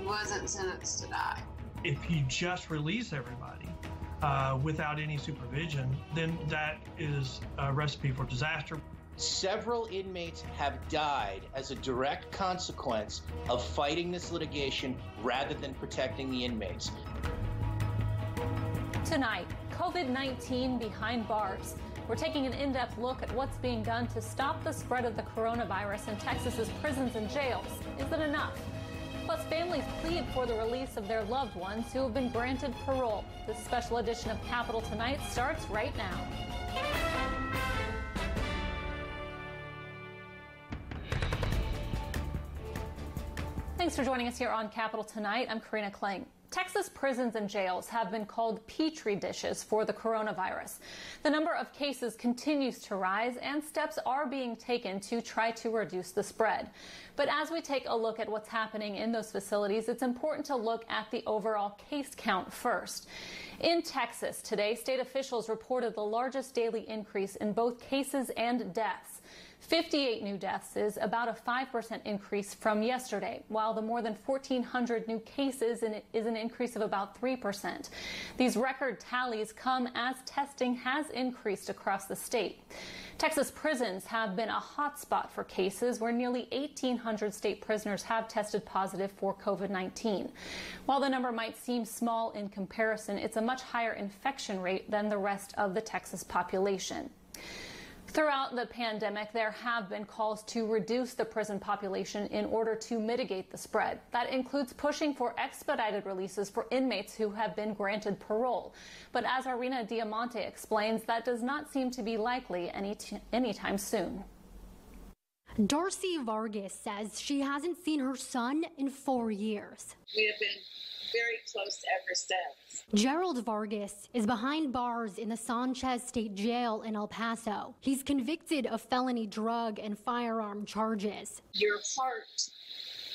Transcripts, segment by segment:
wasn't sentenced to die. If you just release everybody without any supervision, then that is a recipe for disaster. Several inmates have died as a direct consequence of fighting this litigation rather than protecting the inmates. Tonight, COVID-19 behind bars. We're taking an in-depth look at what's being done to stop the spread of the coronavirus in Texas's prisons and jails. Is it enough? Plus, families plead for the release of their loved ones who have been granted parole. This special edition of Capital Tonight starts right now. Thanks for joining us here on Capital Tonight. I'm Karina Kling. Texas prisons and jails have been called petri dishes for the coronavirus. The number of cases continues to rise and steps are being taken to try to reduce the spread. But as we take a look at what's happening in those facilities, it's important to look at the overall case count first. In Texas today, state officials reported the largest daily increase in both cases and deaths. 58 new deaths is about a 5% increase from yesterday, while the more than 1,400 new cases is an increase of about 3%. These record tallies come as testing has increased across the state. Texas prisons have been a hotspot for cases where nearly 1,800 state prisoners have tested positive for COVID-19. While the number might seem small in comparison, it's a much higher infection rate than the rest of the Texas population. Throughout the pandemic, there have been calls to reduce the prison population in order to mitigate the spread. That includes pushing for expedited releases for inmates who have been granted parole. But as Arena Diamante explains, that does not seem to be likely anytime soon. Darcy Vargas says she hasn't seen her son in 4 years. We have been very close ever since. Gerald Vargas is behind bars in the Sanchez State Jail in El Paso. He's convicted of felony drug and firearm charges. Your heart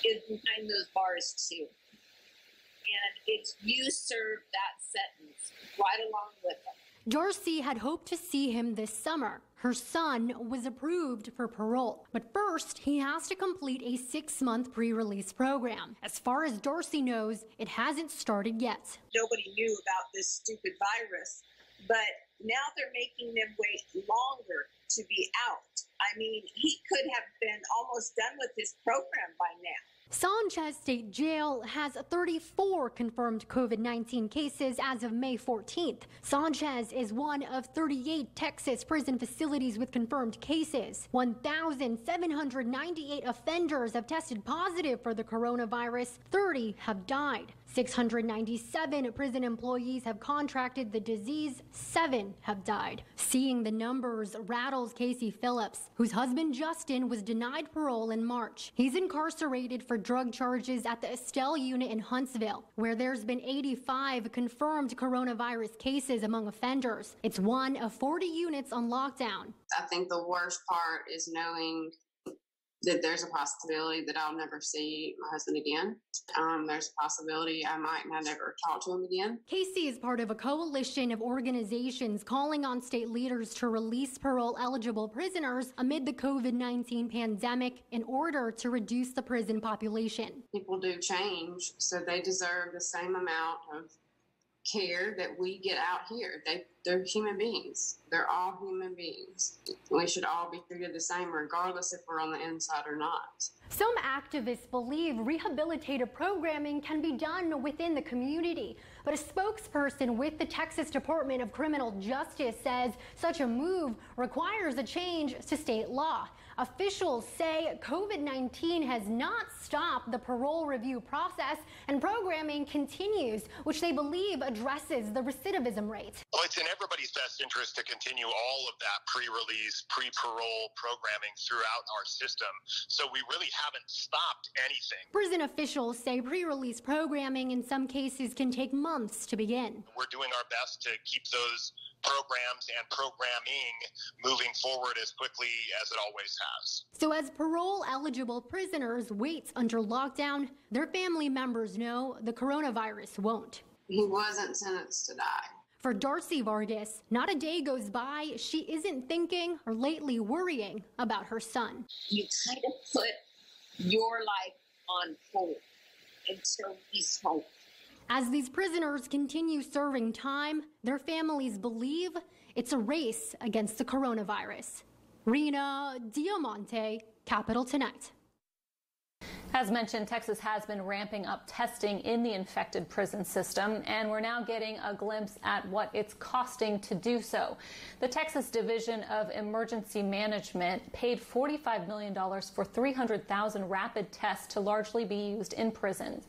is behind those bars too. And it's you serve that sentence right along with them. Darcy had hoped to see him this summer. Her son was approved for parole. But first, he has to complete a 6-month pre-release program. As far as Darcy knows, it hasn't started yet. Nobody knew about this stupid virus, but now they're making them wait longer to be out. I mean, he could have been almost done with his program by now. Sanchez State Jail has 34 confirmed COVID-19 cases as of May 14th. Sanchez is one of 38 Texas prison facilities with confirmed cases. 1,798 offenders have tested positive for the coronavirus. 30 have died. 697 prison employees have contracted the disease. 7 have died. Seeing the numbers rattles Casey Phillips, whose husband Justin was denied parole in March. He's incarcerated for drug charges at the Estelle unit in Huntsville, where there's been 85 confirmed coronavirus cases among offenders. It's one of 40 units on lockdown. I think the worst part is knowing that there's a possibility that I'll never see my husband again. There's a possibility I might not ever talk to him again. Casey is part of a coalition of organizations calling on state leaders to release parole-eligible prisoners amid the COVID-19 pandemic in order to reduce the prison population. People do change, so they deserve the same amount of care that we get out here. They're human beings. They're all human beings. We should all be treated the same regardless if we're on the inside or not. Some activists believe rehabilitative programming can be done within the community, but a spokesperson with the Texas Department of Criminal Justice says such a move requires a change to state law. Officials say COVID-19 has not stopped the parole review process, and programming continues, which they believe addresses the recidivism rate. Well, it's in everybody's best interest to continue all of that pre-release, pre-parole programming throughout our system, so we really haven't stopped anything. Prison officials say pre-release programming in some cases can take months to begin. We're doing our best to keep those programs and programming moving forward as quickly as it always has. So as parole-eligible prisoners wait under lockdown, their family members know the coronavirus won't. He wasn't sentenced to die. For Darcy Vargas, not a day goes by she isn't thinking or lately worrying about her son. You kind of put your life on hold until he's home. As these prisoners continue serving time, their families believe it's a race against the coronavirus. Rena Diamante, Capital Tonight. As mentioned, Texas has been ramping up testing in the infected prison system, and we're now getting a glimpse at what it's costing to do so. The Texas Division of Emergency Management paid $45 million for 300,000 rapid tests to largely be used in prisons.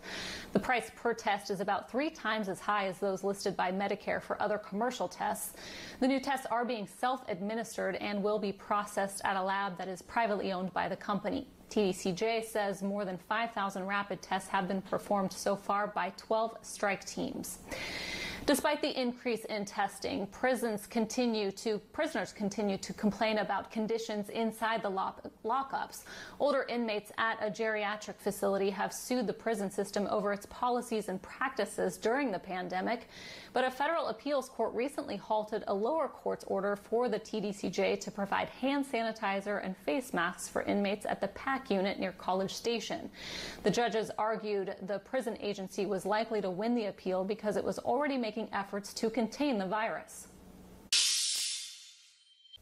The price per test is about 3 times as high as those listed by Medicare for other commercial tests. The new tests are being self-administered and will be processed at a lab that is privately owned by the company. TDCJ says more than 5,000 rapid tests have been performed so far by 12 strike teams. Despite the increase in testing, prisoners continue to complain about conditions inside the lockups. Older inmates at a geriatric facility have sued the prison system over its policies and practices during the pandemic. But a federal appeals court recently halted a lower court's order for the TDCJ to provide hand sanitizer and face masks for inmates at the PAC unit near College Station. The judges argued the prison agency was likely to win the appeal because it was already making efforts to contain the virus.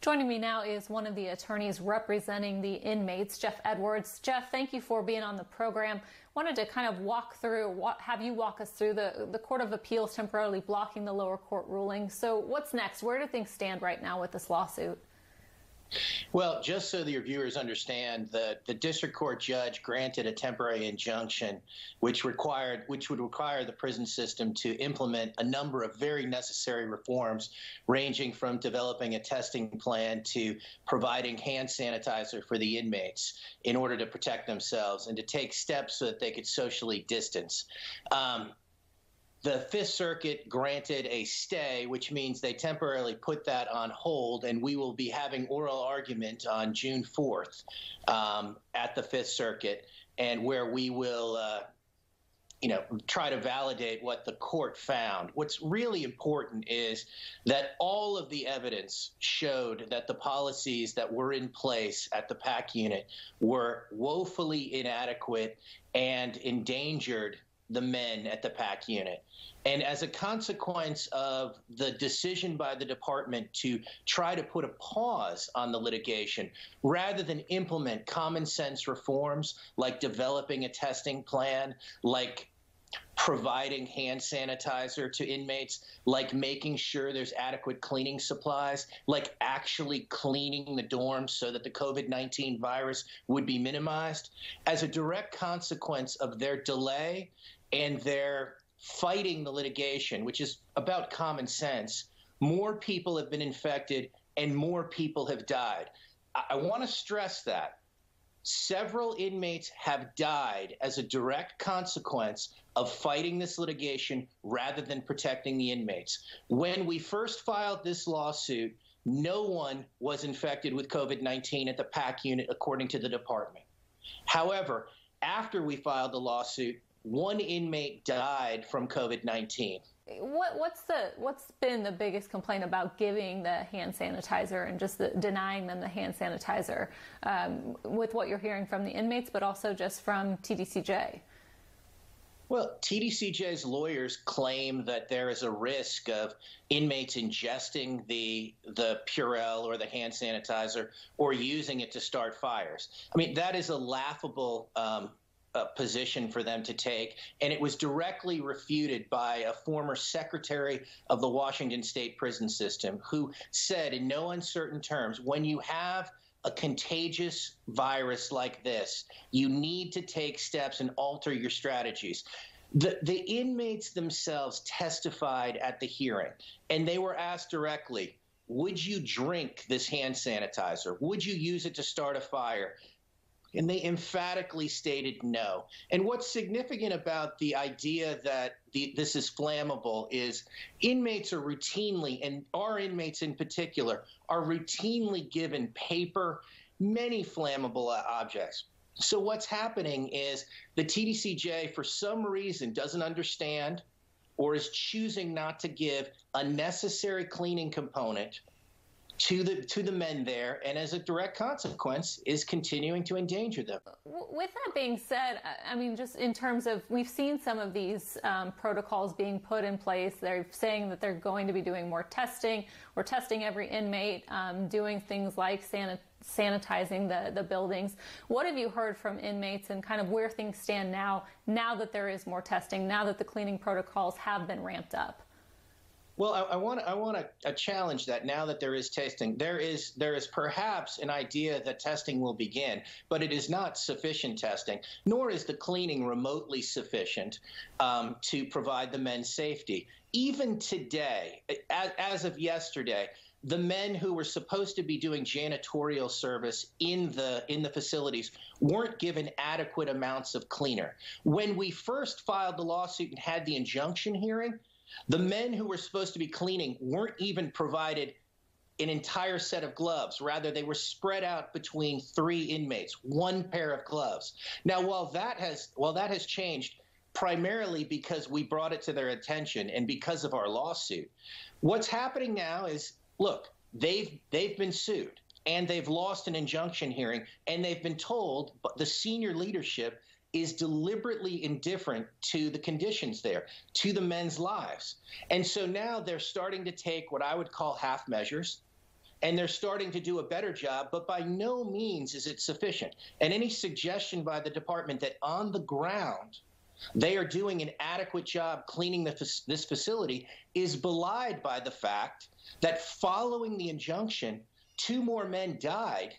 Joining me now is one of the attorneys representing the inmates, Jeff Edwards. Jeff, thank you for being on the program. Wanted to kind of have you walk us through the Court of Appeals temporarily blocking the lower court ruling. So what's next? Where do things stand right now with this lawsuit? Well, just so that your viewers understand, the district court judge granted a temporary injunction which would require the prison system to implement a number of very necessary reforms, ranging from developing a testing plan to providing hand sanitizer for the inmates in order to protect themselves and to take steps so that they could socially distance. The Fifth Circuit granted a stay, which means they temporarily put that on hold, and we will be having oral argument on June 4th at the Fifth Circuit, and where we will try to validate what the court found. What's really important is that all of the evidence showed that the policies that were in place at the PAC unit were woefully inadequate and endangered the men at the PAC unit. And as a consequence of the decision by the department to try to put a pause on the litigation, rather than implement common sense reforms like developing a testing plan, like providing hand sanitizer to inmates, like making sure there's adequate cleaning supplies, like actually cleaning the dorms so that the COVID-19 virus would be minimized, as a direct consequence of their delay and their fighting the litigation, which is about common sense, more people have been infected and more people have died. I want to stress that. Several inmates have died as a direct consequence of fighting this litigation rather than protecting the inmates. When we first filed this lawsuit, no one was infected with COVID-19 at the PAC unit, according to the department. However, after we filed the lawsuit, one inmate died from COVID-19. What's been the biggest complaint about giving the hand sanitizer and just denying them the hand sanitizer, with what you're hearing from the inmates, but also just from TDCJ? Well, TDCJ's lawyers claim that there is a risk of inmates ingesting the Purell or the hand sanitizer or using it to start fires. I mean, that is a laughable position for them to take, and it was directly refuted by a former secretary of the Washington State Prison System, who said in no uncertain terms, when you have a contagious virus like this, you need to take steps and alter your strategies. The inmates themselves testified at the hearing, and they were asked directly, would you drink this hand sanitizer? Would you use it to start a fire? And they emphatically stated no. And what's significant about the idea that this is flammable is inmates are routinely, and our inmates in particular, are routinely given paper, many flammable objects. So what's happening is the TDCJ, for some reason, doesn't understand or is choosing not to give a necessary cleaning component to the men there, and as a direct consequence is continuing to endanger them. With that being said, I mean, just in terms of, we've seen some of these protocols being put in place. They're saying that they're going to be doing more testing. We're testing every inmate, doing things like sanitizing the buildings. What have you heard from inmates and kind of where things stand now that there is more testing, now that the cleaning protocols have been ramped up? Well, I want to challenge that. Now that there is testing, there is perhaps an idea that testing will begin, but it is not sufficient testing, nor is the cleaning remotely sufficient to provide the men's safety. Even today, as of yesterday, the men who were supposed to be doing janitorial service in the facilities weren't given adequate amounts of cleaner. When we first filed the lawsuit and had the injunction hearing, the men who were supposed to be cleaning weren't even provided an entire set of gloves. Rather, they were spread out between 3 inmates, 1 pair of gloves. Now, while that has changed primarily because we brought it to their attention and because of our lawsuit, what's happening now is, look, they've been sued and they've lost an injunction hearing, and they've been told, but the senior leadership is deliberately indifferent to the conditions there, to the men's lives. And so now they're starting to take what I would call half measures, and they're starting to do a better job, but by no means is it sufficient. And any suggestion by the department that on the ground they are doing an adequate job cleaning this facility is belied by the fact that following the injunction, 2 more men died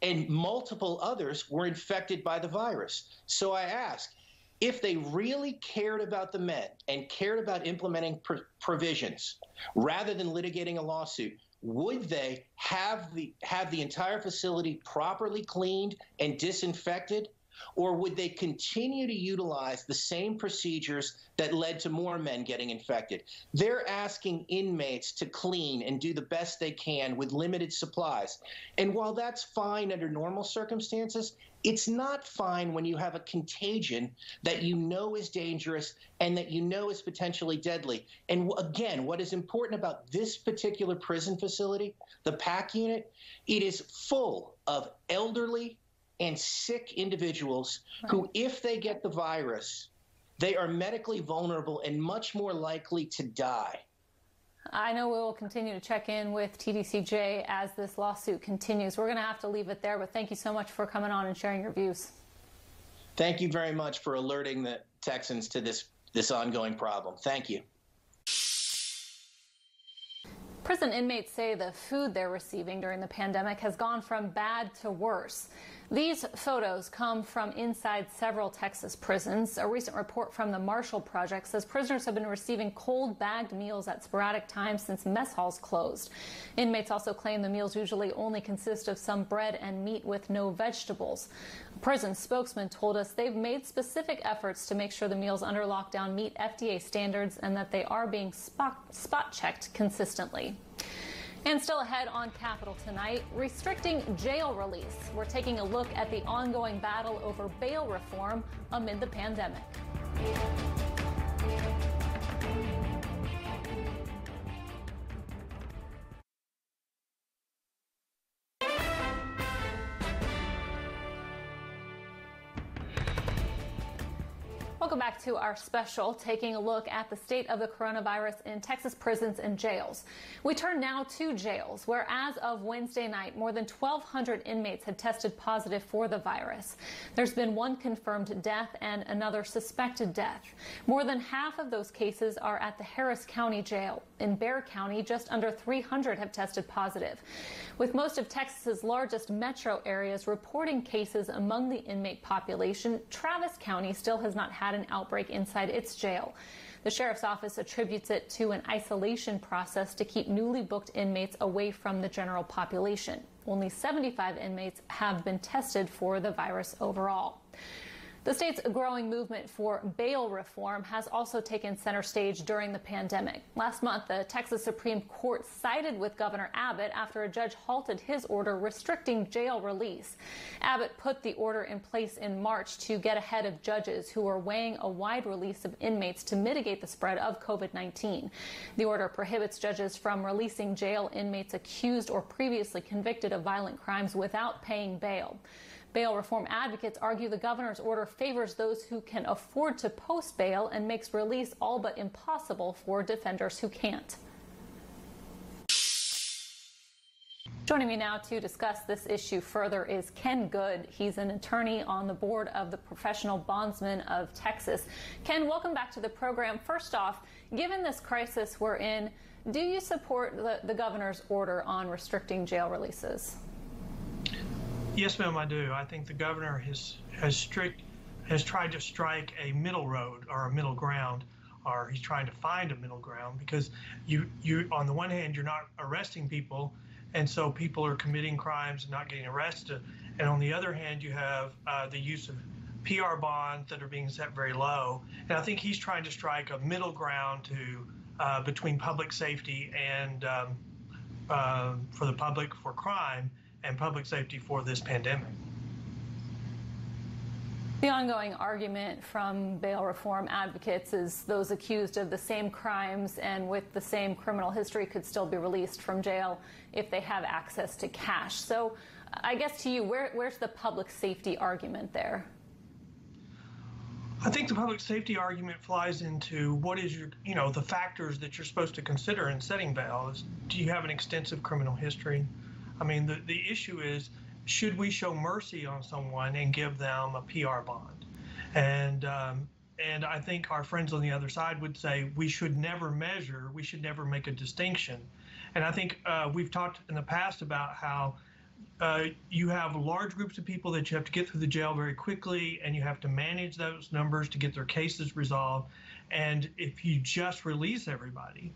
and multiple others were infected by the virus. So I ask, if they really cared about the men and cared about implementing provisions rather than litigating a lawsuit, would they have the entire facility properly cleaned and disinfected? Or would they continue to utilize the same procedures that led to more men getting infected? They're asking inmates to clean and do the best they can with limited supplies. And while that's fine under normal circumstances, it's not fine when you have a contagion that you know is dangerous and that you know is potentially deadly. And again, what is important about this particular prison facility, the PAC unit, it is full of elderly and sick individuals who, if they get the virus, they are medically vulnerable and much more likely to die. I know we will continue to check in with TDCJ as this lawsuit continues. We're going to have to leave it there, but thank you so much for coming on and sharing your views. Thank you very much for alerting the Texans to this ongoing problem. Thank you. Prison inmates say the food they're receiving during the pandemic has gone from bad to worse. These photos come from inside several Texas prisons. A recent report from the Marshall Project says prisoners have been receiving cold bagged meals at sporadic times since mess halls closed. Inmates also claim the meals usually only consist of some bread and meat with no vegetables. A prison spokesman told us they've made specific efforts to make sure the meals under lockdown meet FDA standards and that they are being spot checked consistently. And still ahead on Capitol tonight, restricting jail release. We're taking a look at the ongoing battle over bail reform amid the pandemic. Welcome back to our special, taking a look at the state of the coronavirus in Texas prisons and jails. We turn now to jails, where as of Wednesday night, more than 1,200 inmates had tested positive for the virus. There's been 1 confirmed death and another suspected death. More than half of those cases are at the Harris County Jail. In Bexar County, just under 300 have tested positive. With most of Texas's largest metro areas reporting cases among the inmate population, Travis County still has not had an outbreak inside its jail. The sheriff's office attributes it to an isolation process to keep newly booked inmates away from the general population. Only 75 inmates have been tested for the virus overall. The state's growing movement for bail reform has also taken center stage during the pandemic. Last month, the Texas Supreme Court sided with Governor Abbott after a judge halted his order restricting jail release. Abbott put the order in place in March to get ahead of judges who were weighing a wide release of inmates to mitigate the spread of COVID-19. The order prohibits judges from releasing jail inmates accused or previously convicted of violent crimes without paying bail. Bail reform advocates argue the governor's order favors those who can afford to post bail and makes release all but impossible for defenders who can't. Joining me now to discuss this issue further is Ken Good. He's an attorney on the board of the Professional Bondsmen of Texas. Ken, welcome back to the program. First off, given this crisis we're in, do you support the governor's order on restricting jail releases? Yes, ma'am, I do. I think the governor has tried to strike a middle road or a middle ground, or he's trying to find a middle ground, because you on the one hand, you're not arresting people, and so people are committing crimes and not getting arrested. And on the other hand, you have the use of PR bonds that are being set very low. And I think he's trying to strike a middle ground between public safety and for the public for crime, and public safety for this pandemic. The ongoing argument from bail reform advocates is those accused of the same crimes and with the same criminal history could still be released from jail if they have access to cash. So I guess to you, where's the public safety argument there? I think the public safety argument flies into what is the factors that you're supposed to consider in setting bail. Do you have an extensive criminal history? I mean, the issue is, should we show mercy on someone and give them a PR bond? And I think our friends on the other side would say we should never measure, we should never make a distinction. And I think we've talked in the past about how you have large groups of people that you have to get through the jail very quickly, and you have to manage those numbers to get their cases resolved. And if you just release everybody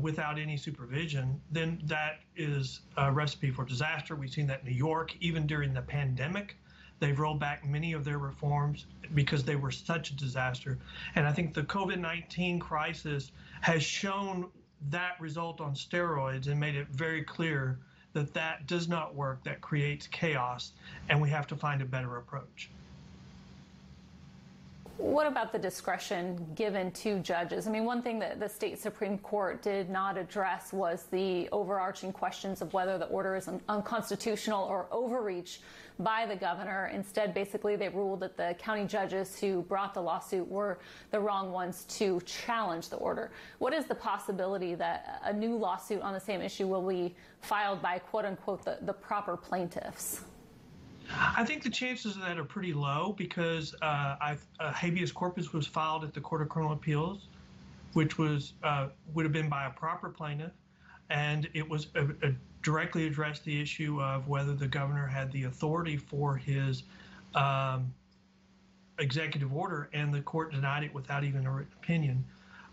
without any supervision, then that is a recipe for disaster. We've seen that in New York. Even during the pandemic, they've rolled back many of their reforms because they were such a disaster. And I think the COVID-19 crisis has shown that result on steroids and made it very clear that that does not work, that creates chaos, and we have to find a better approach. What about the discretion given to judges? I mean, one thing that the state Supreme Court did not address was the overarching questions of whether the order is unconstitutional or overreach by the governor. Instead, basically, they ruled that the county judges who brought the lawsuit were the wrong ones to challenge the order. What is the possibility that a new lawsuit on the same issue will be filed by, quote unquote, the proper plaintiffs? I think the chances of that are pretty low because habeas corpus was filed at the Court of Criminal Appeals, which would have been by a proper plaintiff, and it was directly addressed the issue of whether the governor had the authority for his executive order, and the court denied it without even a written opinion.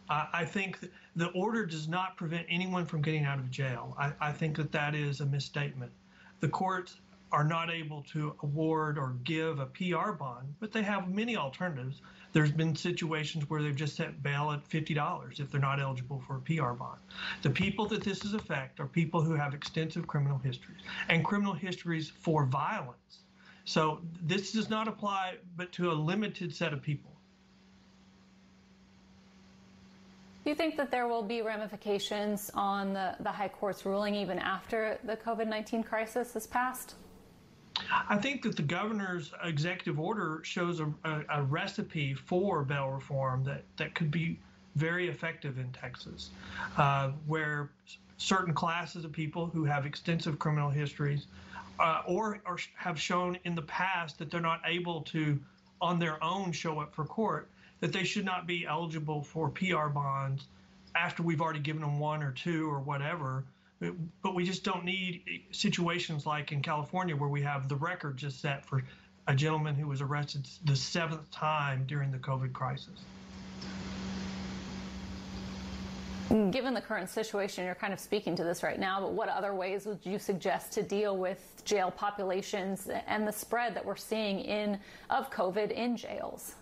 I think the order does not prevent anyone from getting out of jail. I think that is a misstatement. The courts are not able to award or give a PR bond, but they have many alternatives. There's been situations where they've just set bail at $50 if they're not eligible for a PR bond. The people that this is affect are people who have extensive criminal histories and criminal histories for violence. So this does not apply but to a limited set of people. Do you think that there will be ramifications on the High Court's ruling even after the COVID-19 crisis has passed? I think that the governor's executive order shows a recipe for bail reform that could be very effective in Texas, where certain classes of people who have extensive criminal histories or have shown in the past that they're not able to, on their own, show up for court, that they should not be eligible for PR bonds after we've already given them one or two or whatever. But we just don't need situations like in California where we have the record just set for a gentleman who was arrested the 7th time during the COVID crisis. Given the current situation, you're kind of speaking to this right now, but what other ways would you suggest to deal with jail populations and the spread that we're seeing of COVID in jails?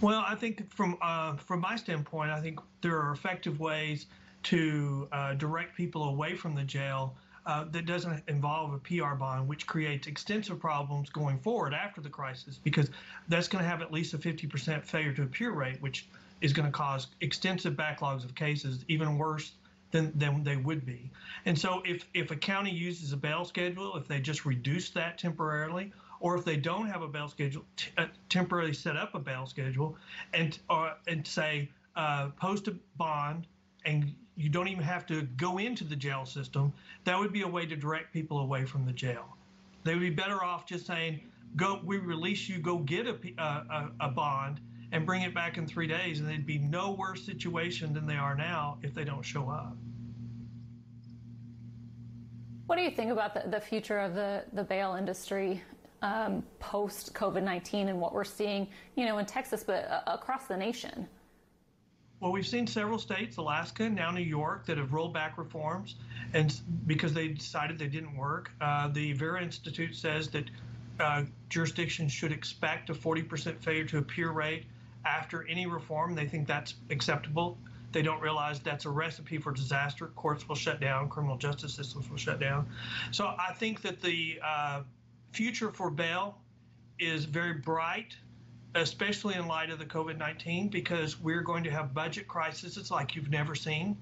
Well, I think from my standpoint, I think there are effective ways to direct people away from the jail that doesn't involve a PR bond, which creates extensive problems going forward after the crisis, because that's going to have at least a 50% failure to appear rate, which is going to cause extensive backlogs of cases, even worse than they would be. And so if a county uses a bail schedule, if they just reduce that temporarily, or if they don't have a bail schedule, temporarily set up a bail schedule and say, post a bond, and you don't even have to go into the jail system, that would be a way to direct people away from the jail. They would be better off just saying, go, we release you, go get a bond and bring it back in 3 days, and they'd be no worse situation than they are now if they don't show up. What do you think about the future of the bail industry post COVID-19 and what we're seeing, in Texas, but across the nation? Well, we've seen several states, Alaska, now New York, that have rolled back reforms, and because they decided they didn't work. The Vera Institute says that jurisdictions should expect a 40% failure to appear rate after any reform. They think that's acceptable. They don't realize that's a recipe for disaster. Courts will shut down, criminal justice systems will shut down. So I think that the future for bail is very bright, especially in light of the COVID-19, because we're going to have budget crises like you've never seen.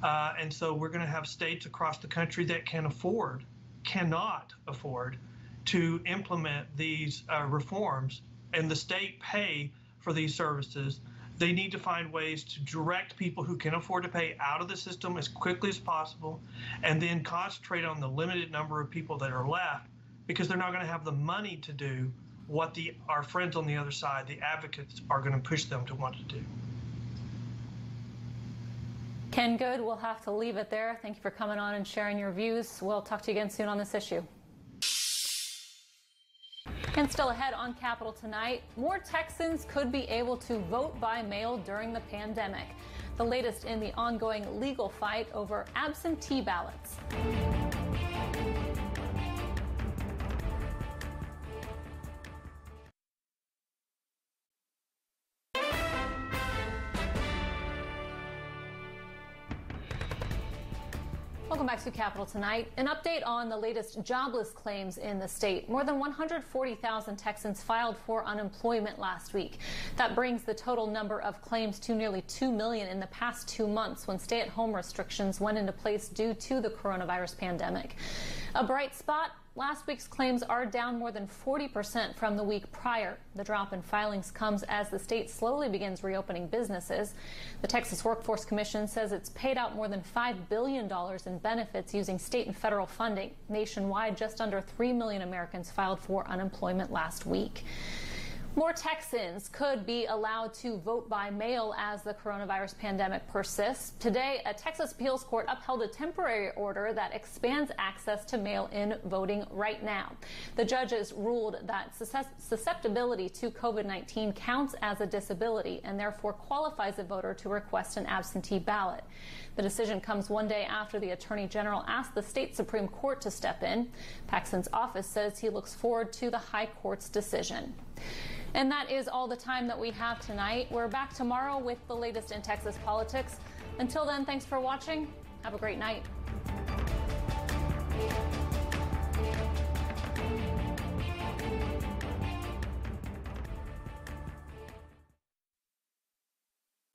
And so we're going to have states across the country that cannot afford to implement these reforms, and the state pay for these services. They need to find ways to direct people who can afford to pay out of the system as quickly as possible, and then concentrate on the limited number of people that are left, because they're not going to have the money to do what our friends on the other side, the advocates, are going to push them to want to do. Ken Good, we'll have to leave it there. Thank you for coming on and sharing your views. We'll talk to you again soon on this issue. And still ahead on Capitol Tonight, more Texans could be able to vote by mail during the pandemic. The latest in the ongoing legal fight over absentee ballots. Welcome back to Capitol Tonight. An update on the latest jobless claims in the state. More than 140,000 Texans filed for unemployment last week. That brings the total number of claims to nearly 2 million in the past 2 months, when stay-at-home restrictions went into place due to the coronavirus pandemic. A bright spot: last week's claims are down more than 40% from the week prior. The drop in filings comes as the state slowly begins reopening businesses. The Texas Workforce Commission says it's paid out more than $5 billion in benefits using state and federal funding. Nationwide, just under 3 million Americans filed for unemployment last week. More Texans could be allowed to vote by mail as the coronavirus pandemic persists. Today, a Texas appeals court upheld a temporary order that expands access to mail-in voting right now. The judges ruled that susceptibility to COVID-19 counts as a disability and therefore qualifies a voter to request an absentee ballot. The decision comes one day after the Attorney General asked the state Supreme Court to step in. Paxton's office says he looks forward to the High Court's decision. And that is all the time that we have tonight. We're back tomorrow with the latest in Texas politics. Until then, thanks for watching. Have a great night.